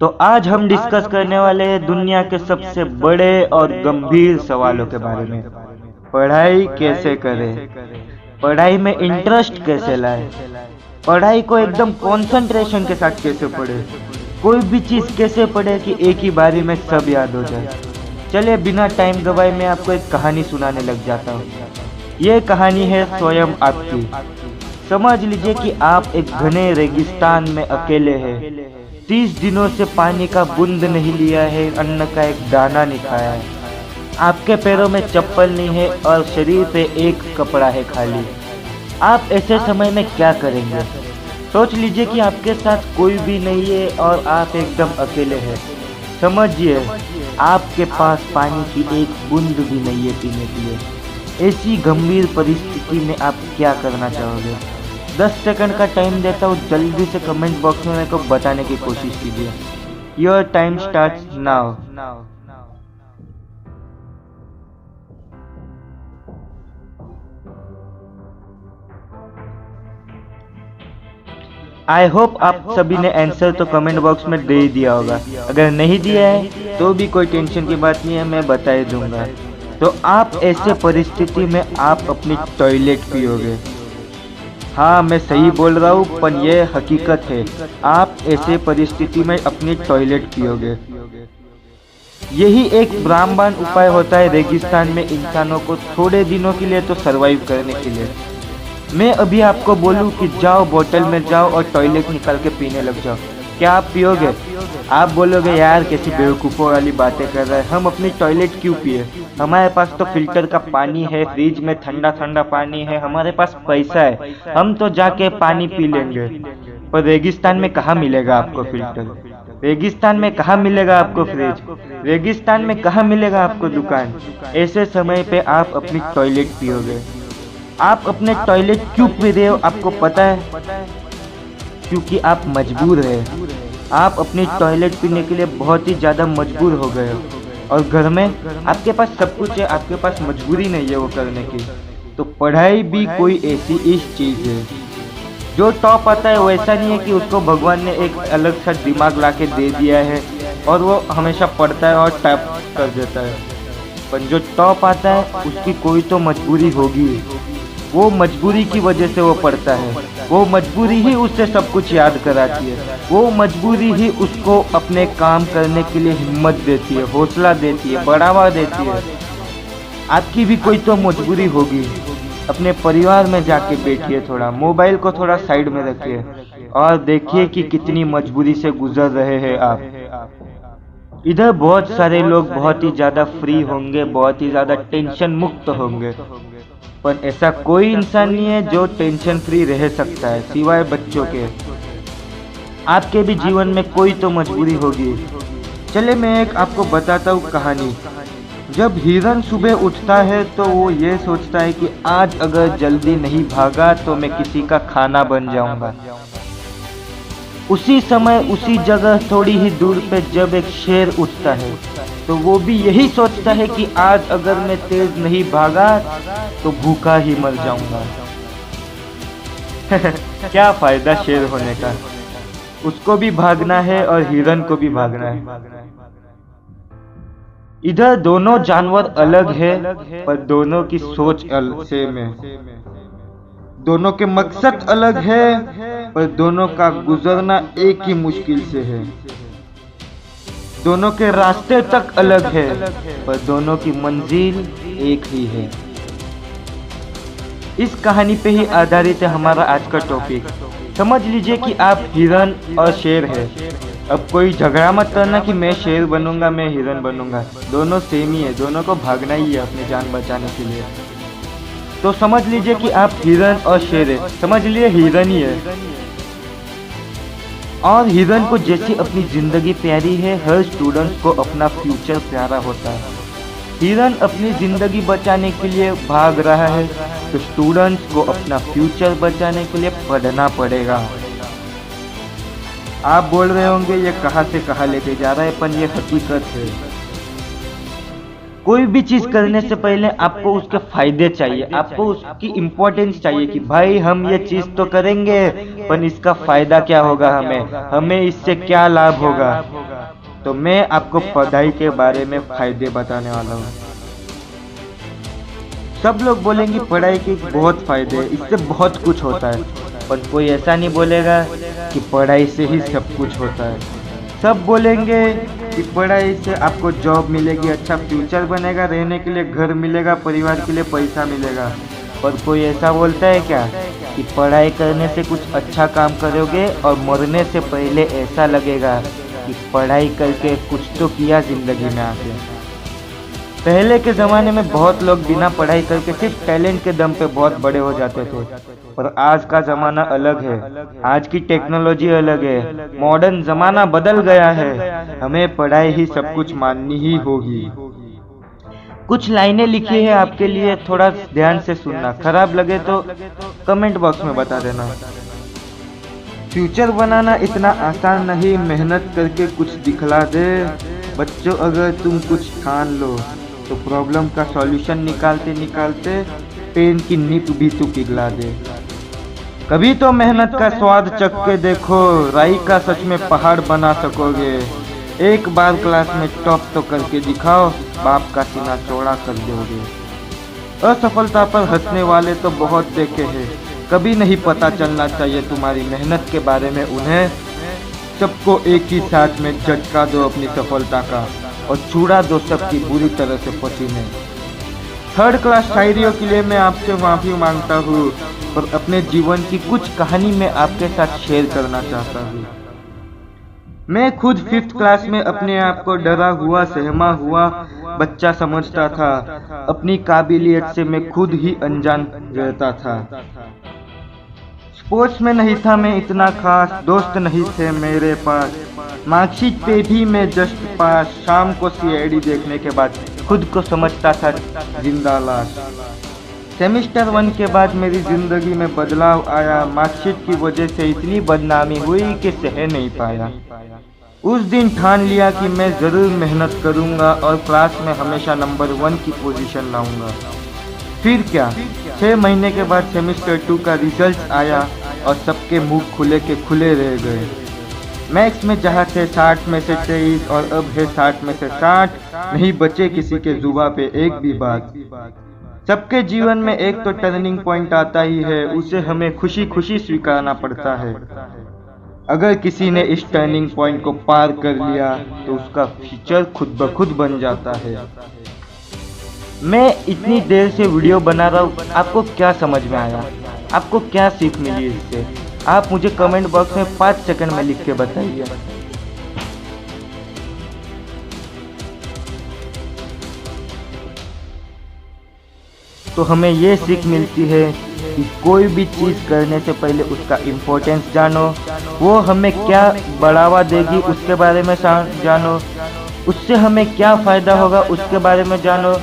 तो आज हम डिस्कस करने वाले हैं दुनिया के सबसे बड़े और गंभीर सवालों के बारे में। पढ़ाई कैसे करें, पढ़ाई में इंटरेस्ट कैसे लाए, पढ़ाई को एकदम कंसंट्रेशन के साथ कैसे पढ़े, कोई भी चीज़ कैसे पढ़े कि एक ही बारी में सब याद हो जाए। चलिए बिना टाइम गवाए मैं आपको एक कहानी सुनाने लग जाता हूँ। ये कहानी है स्वयं आपकी। समझ लीजिए कि आप एक घने रेगिस्तान में अकेले हैं। 30 दिनों से पानी का बूंद नहीं लिया है, अन्न का एक दाना नहीं खाया है। आपके पैरों में चप्पल नहीं है और शरीर पे एक कपड़ा है खाली। आप ऐसे समय में क्या करेंगे? सोच लीजिए कि आपके साथ कोई भी नहीं है और आप एकदम अकेले हैं। समझिए आपके पास पानी की एक बूंद भी नहीं है पीने के लिए। ऐसी गंभीर परिस्थिति में आप क्या करना चाहोगे? 10 सेकंड का टाइम देता हूँ, जल्दी से कमेंट बॉक्स में मेरे को बताने की कोशिश कीजिए। Your time starts now. I hope आप सभी ने आंसर तो कमेंट बॉक्स में दे ही दिया होगा। अगर नहीं दिया है तो भी कोई टेंशन की बात नहीं है, मैं बता ही दूंगा। तो आप ऐसे परिस्थिति में आप अपनी टॉयलेट पियोगे। हाँ, मैं सही बोल रहा हूँ, पर यह हकीकत है। आप ऐसे परिस्थिति में अपनी टॉयलेट पियोगे। यही एक ब्रह्मांड उपाय होता है रेगिस्तान में इंसानों को थोड़े दिनों के लिए तो सरवाइव करने के लिए। मैं अभी आपको बोलूँ कि जाओ बोतल में जाओ और टॉयलेट निकाल के पीने लग जाओ, क्या आप पियोगे? आप बोलोगे यार कैसी बेवकूफ़ों वाली बातें कर रहे हैं, हम अपनी टॉयलेट क्यों पिए? हमारे पास तो फिल्टर का पानी है, फ्रिज में ठंडा ठंडा पानी है, हमारे पास पैसा है, हम तो जाके पानी पी लेंगे। पर रेगिस्तान में कहाँ मिलेगा आपको फिल्टर? रेगिस्तान में कहाँ मिलेगा आपको फ्रिज? रेगिस्तान में कहाँ मिलेगा आपको दुकान? ऐसे समय पे आप अपनी टॉयलेट पियोगे। आप अपने टॉयलेट क्यों पी रहे हो आपको पता है? क्योंकि आप मजबूर हैं। आप अपनी टॉयलेट पीने के लिए बहुत ही ज़्यादा मजबूर हो गए हो और घर में आपके पास सब कुछ है, आपके पास मजबूरी नहीं है वो करने की। तो पढ़ाई भी कोई ऐसी इस चीज़ है। जो टॉप आता है वैसा नहीं है कि उसको भगवान ने एक अलग सा दिमाग ला के दे दिया है और वो हमेशा पढ़ता है और टाइप कर देता है। पर जो टॉप आता है उसकी कोई तो मजबूरी होगी। वो मजबूरी की वजह से वो पढ़ता है। वो मजबूरी ही उससे सब कुछ याद कराती है। वो मजबूरी ही उसको अपने काम करने के लिए हिम्मत देती है, हौसला देती है, बढ़ावा देती है। आपकी भी कोई तो मजबूरी होगी। अपने परिवार में जाके बैठिए, थोड़ा मोबाइल को थोड़ा साइड में रखिए और देखिए कि कितनी मजबूरी से गुजर रहे हैं आप। इधर बहुत सारे लोग बहुत ही ज़्यादा फ्री होंगे, बहुत ही ज़्यादा टेंशन मुक्त होंगे, पर ऐसा कोई इंसान नहीं है जो टेंशन फ्री रह सकता है सिवाय बच्चों के। आपके भी जीवन में कोई तो मजबूरी होगी। चले मैं एक आपको बताता हूँ कहानी। जब हिरन सुबह उठता है तो वो ये सोचता है कि आज अगर जल्दी नहीं भागा तो मैं किसी का खाना बन जाऊंगा। उसी समय उसी जगह थोड़ी ही दूर पे जब एक शेर उठता है तो वो भी यही सोचता है कि आज अगर मैं तेज नहीं भागा तो भूखा ही मर जाऊंगा। क्या फायदा शेर होने का? उसको भी भागना है और हिरन को भी भागना है। इधर दोनों जानवर अलग है पर दोनों की सोच सेम है। दोनों के मकसद अलग है पर दोनों का गुजरना एक ही मुश्किल से है। दोनों के रास्ते तक अलग है पर दोनों की मंजिल एक ही है। इस कहानी पे ही आधारित है हमारा आज का टॉपिक। समझ लीजिए कि आप हिरन और शेर है। अब कोई झगड़ा मत करना कि मैं शेर बनूंगा मैं हिरन बनूंगा, दोनों सेम ही है, दोनों को भागना ही है अपनी जान बचाने के लिए। तो समझ लीजिए कि आप हिरन और शेर है, समझ लीजिए हिरन ही है। और हिरन को जैसी अपनी जिंदगी प्यारी है, हर स्टूडेंट्स को अपना फ्यूचर प्यारा होता है। हिरन अपनी जिंदगी बचाने के लिए भाग रहा है तो स्टूडेंट्स को अपना फ्यूचर बचाने के लिए पढ़ना पड़ेगा। आप बोल रहे होंगे ये कहाँ से कहाँ लेके जा रहा है, पर ये हकीकत है। कोई भी चीज करने से पहले आपको उसके फायदे चाहिए, आपको उसकी इम्पोर्टेंस चाहिए कि भाई हम ये चीज तो करेंगे पर इसका फायदा क्या होगा, हमें इससे क्या लाभ होगा। तो मैं आपको पढ़ाई के बारे में फायदे बताने वाला हूँ। सब लोग बोलेंगे पढ़ाई के बहुत फायदे हैं, इससे बहुत कुछ होता है, पर कोई ऐसा नहीं बोलेगा कि पढ़ाई से ही सब कुछ होता है। सब बोलेंगे कि पढ़ाई से आपको जॉब मिलेगी, अच्छा फ्यूचर बनेगा, रहने के लिए घर मिलेगा, परिवार के लिए पैसा मिलेगा। पर कोई ऐसा बोलता है क्या कि पढ़ाई करने से कुछ अच्छा काम करोगे और मरने से पहले ऐसा लगेगा कि पढ़ाई करके कुछ तो किया ज़िंदगी में आके। पहले के ज़माने में बहुत लोग बिना पढ़ाई करके सिर्फ टैलेंट के दम पे बहुत बड़े हो जाते थे, पर आज का ज़माना अलग है, आज की टेक्नोलॉजी अलग है, मॉडर्न ज़माना बदल गया है। हमें पढ़ाई ही सब कुछ माननी ही होगी। कुछ लाइनें लिखी है आपके लिए, थोड़ा ध्यान से सुनना, खराब लगे तो कमेंट बॉक्स में बता देना। फ्यूचर बनाना इतना आसान नहीं, मेहनत करके कुछ दिखला दे। बच्चों, अगर तुम कुछ ठान लो तो प्रॉब्लम का सॉल्यूशन निकालते निकालते पेन की निप भी तू पिघला दे। कभी तो मेहनत का स्वाद चख के देखो, राई का सच में पहाड़ बना सकोगे। एक बार क्लास में टॉप तो करके दिखाओ, बाप का सीना चौड़ा कर दोगे। असफलता पर हंसने वाले तो बहुत देखे हैं, कभी नहीं पता चलना चाहिए तुम्हारी मेहनत के बारे में उन्हें। सबको एक ही साथ में झटका दो अपनी सफलता का और छुड़ा दो सबकी बुरी तरह से पसीने। थर्ड क्लास शायरियों के लिए मैं आपसे माफ़ी मांगता हूँ, पर अपने जीवन की कुछ कहानी मैं आपके साथ शेयर करना चाहता हूँ। मैं खुद 5th क्लास में अपने आप को डरा हुआ, सहमा हुआ बच्चा समझता था। अपनी काबिलियत से मैं खुद ही अनजान रहता था। स्पोर्ट्स में नहीं था मैं इतना खास, दोस्त नहीं थे मेरे पास, मार्कशीट पे भी मैं जस्ट पास। शाम को CID देखने के बाद खुद को समझता था जिंदा लाश। सेमेस्टर 1 के बाद मेरी जिंदगी में बदलाव आया, मार्कशीट की वजह से इतनी बदनामी हुई कि सह नहीं पाया। उस दिन ठान लिया कि मैं ज़रूर मेहनत करूंगा और क्लास में हमेशा नंबर 1 की पोजीशन लाऊंगा। फिर क्या, 6 महीने के बाद सेमेस्टर 2 का रिजल्ट आया और सबके मुंह खुले के खुले रह गए। मैथ्स में जहाँ थे 60 में से 23 और अब है 60 में से 60, नहीं बचे किसी के जुबान पे एक भी बात। सबके जीवन में एक तो टर्निंग पॉइंट आता ही है, उसे हमें खुशी खुशी स्वीकारना पड़ता है। अगर किसी ने इस टर्निंग पॉइंट को पार कर लिया तो उसका फ्यूचर खुद ब खुद बन जाता है। मैं इतनी देर से वीडियो बना रहा हूँ, आपको क्या समझ में आया, आपको क्या सीख मिली इससे? आप मुझे कमेंट बॉक्स में 5 सेकंड में लिख के बताइए। तो हमें ये सीख मिलती है कि कोई भी चीज़ करने से पहले उसका इम्पोर्टेंस जानो, वो हमें क्या बढ़ावा देगी उसके बारे में जानो, उससे हमें क्या फ़ायदा होगा उसके बारे में जानो,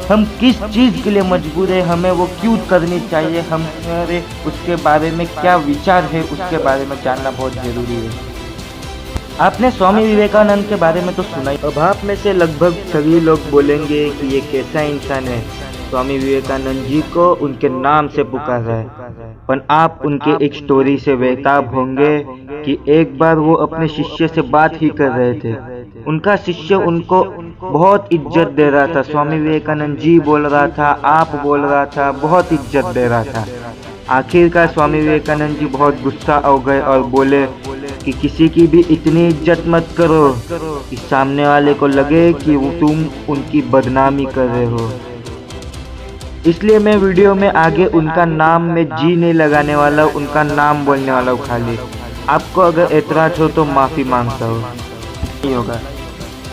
हम किस चीज़ के लिए मजबूर है, हमें वो क्यों करनी चाहिए, हमारे उसके बारे में क्या विचार है उसके बारे में जानना बहुत ज़रूरी है। आपने स्वामी विवेकानंद के बारे में तो सुना ही। अब आप में से लगभग सभी लोग बोलेंगे कि ये कैसा इंसान है, स्वामी विवेकानंद जी को उनके नाम से पुकारा है। पर आप उनके एक स्टोरी से बेताब होंगे कि एक बार वो अपने शिष्य से बात ही कर रहे थे। उनका शिष्य उनको बहुत इज्जत दे रहा था, स्वामी विवेकानंद जी बोल रहा था, आप बोल रहा था, बहुत इज्जत दे रहा था। आखिरकार स्वामी विवेकानंद जी बहुत गुस्सा हो गए और बोले कि किसी की भी इतनी इज्जत मत करो कि सामने वाले को लगे कि तुम उनकी बदनामी कर रहे हो। इसलिए मैं वीडियो में आगे उनका नाम में जी नहीं लगाने वाला, उनका नाम बोलने वाला हूँ खाली। आपको अगर एतराज हो तो माफ़ी मांगता हूँ। नहीं होगा।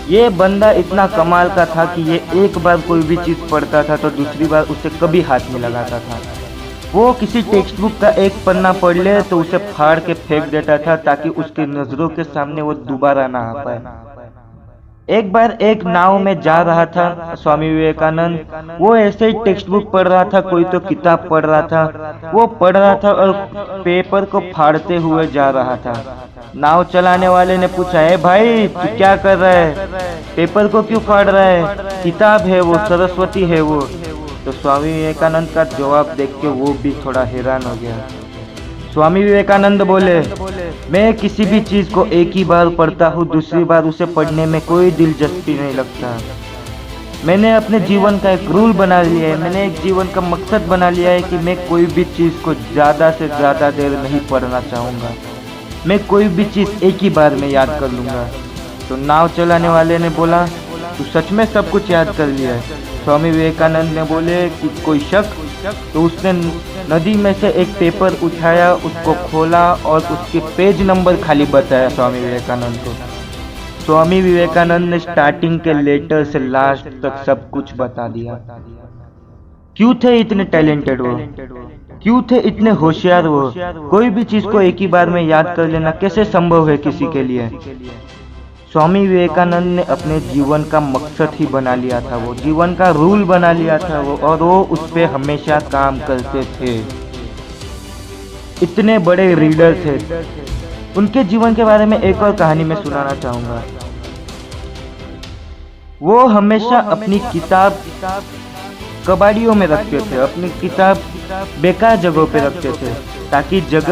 ये बंदा इतना कमाल का था कि ये एक बार कोई भी चीज़ पढ़ता था तो दूसरी बार उसे कभी हाथ में लगाता था। वो किसी टेक्स्ट बुक का एक पन्ना पढ़ ले तो उसे फाड़ के फेंक देता था ताकि उसकी नज़रों के सामने वो दोबारा ना आ पाए। एक बार एक नाव में जा रहा था स्वामी विवेकानंद, वो ऐसे ही टेक्स्ट बुक पढ़ रहा था, कोई तो किताब पढ़ रहा था, वो पढ़ रहा था और पेपर को फाड़ते हुए जा रहा था। नाव चलाने वाले ने पूछा, है भाई तू क्या कर रहा है, पेपर को क्यों फाड़ रहा है, किताब है वो, सरस्वती है वो। तो स्वामी विवेकानंद का जवाब देख के वो भी थोड़ा हैरान हो गया। स्वामी विवेकानंद बोले, मैं किसी भी चीज को एक ही बार पढ़ता हूँ, दूसरी बार उसे पढ़ने में कोई दिलचस्पी नहीं लगता। मैंने अपने जीवन का एक रूल बना लिया है, मैंने एक जीवन का मकसद बना लिया है कि मैं कोई भी चीज़ को ज़्यादा से ज़्यादा देर नहीं पढ़ना चाहूँगा। मैं कोई भी चीज़ एक ही बार में याद कर लूँगा। तो नाव चलाने वाले ने बोला, तू सच में सब कुछ याद कर लिया है? स्वामी विवेकानंद ने बोले कि कोई शक? तो उसने नदी में से एक पेपर उठाया, उसको खोला और उसके पेज नंबर खाली बताया स्वामी विवेकानंद को। स्वामी विवेकानंद ने स्टार्टिंग के लेटर से लास्ट तक सब कुछ बता दिया। क्यों थे इतने टैलेंटेड वो? क्यों थे इतने होशियार वो? कोई भी चीज को एक ही बार में याद कर लेना कैसे संभव है किसी के लिए? स्वामी विवेकानंद ने अपने जीवन का मकसद ही बना लिया था, वो जीवन का रूल बना लिया था वो, और वो उस पे हमेशा काम करते थे। इतने बड़े रीडर थे। उनके जीवन के बारे में एक और कहानी मैं सुनाना चाहूँगा। वो हमेशा अपनी किताब कबाड़ियों में रखते थे, अपनी किताब बेकार जगहों पे रखते थे, ताकि जब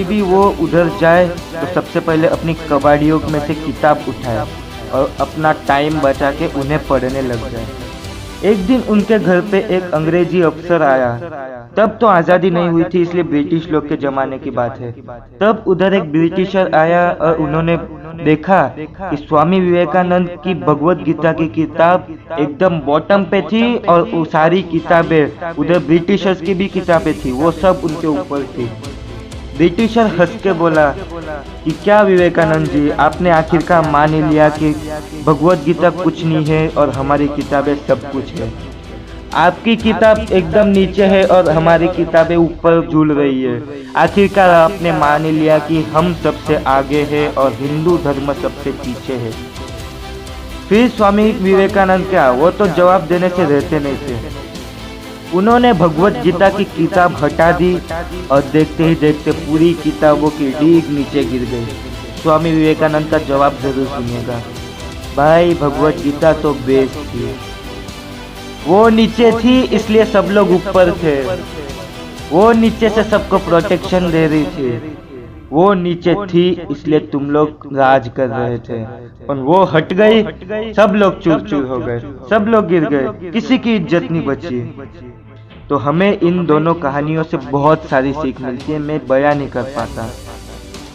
भी वो उधर जाए तो सबसे पहले अपनी कबाड़ियों में से किताब उठाए और अपना टाइम बचा के उन्हें पढ़ने लग जाए। एक दिन उनके घर पे एक अंग्रेजी अफसर आया। तब तो आज़ादी नहीं हुई थी, इसलिए ब्रिटिश लोग के जमाने की बात है। तब उधर एक ब्रिटिशर आया और उन्होंने देखा कि स्वामी विवेकानंद की भगवत गीता की किताब एकदम बॉटम पे थी और वो सारी किताबें, उधर ब्रिटिशर्स की भी किताबें थी, वो सब उनके ऊपर थी। ब्रिटिशर हंस के बोला कि क्या विवेकानंद जी, आपने आखिरकार मान ही लिया कि भगवत गीता कुछ नहीं है और हमारी किताबें सब कुछ है। आपकी किताब एकदम नीचे है और हमारी किताबें ऊपर झूल रही है। आखिरकार आपने मान ही लिया कि हम सबसे आगे हैं और हिंदू धर्म सबसे पीछे है। फिर स्वामी विवेकानंद क्या, वो तो जवाब देने से रहते नहीं थे। उन्होंने भगवत गीता की किताब हटा दी और देखते ही देखते पूरी किताबों की डीग नीचे गिर गई। स्वामी विवेकानंद का जवाब जरूर सुनिएगा। भाई, भगवत गीता तो बेस्ट थी। वो नीचे थी इसलिए सब लोग ऊपर थे। वो नीचे से सबको प्रोटेक्शन दे रही थी। वो नीचे थी इसलिए तुम लोग राज कर रहे थे, और वो हट गई, सब लोग चूर चूर हो गए, सब लोग गिर गए, किसी की इज्जत नहीं बची। तो हमें इन दोनों कहानियों से बहुत सारी सीख मिलती है, मैं बयां नहीं कर पाता।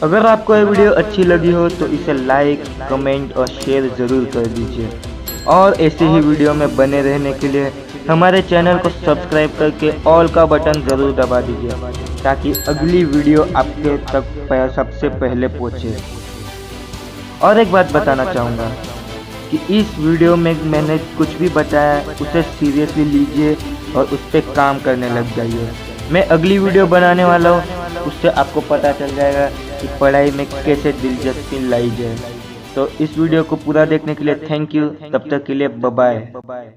अगर आपको ये वीडियो अच्छी लगी हो तो इसे लाइक, कमेंट और शेयर ज़रूर कर दीजिए, और ऐसे ही वीडियो में बने रहने के लिए हमारे चैनल को सब्सक्राइब करके ऑल का बटन ज़रूर दबा दीजिए, ताकि अगली वीडियो आपके तक सबसे पहले पहुँचे। और एक बात बताना चाहूँगा कि इस वीडियो में मैंने कुछ भी बताया उसे सीरियसली लीजिए और उस पर काम करने लग जाइए। मैं अगली वीडियो बनाने वाला हूँ, उससे आपको पता चल जाएगा कि पढ़ाई में कैसे दिलचस्पी लाई जाए। तो इस वीडियो को पूरा देखने के लिए थैंक यू। तब तक के लिए बाय बाय।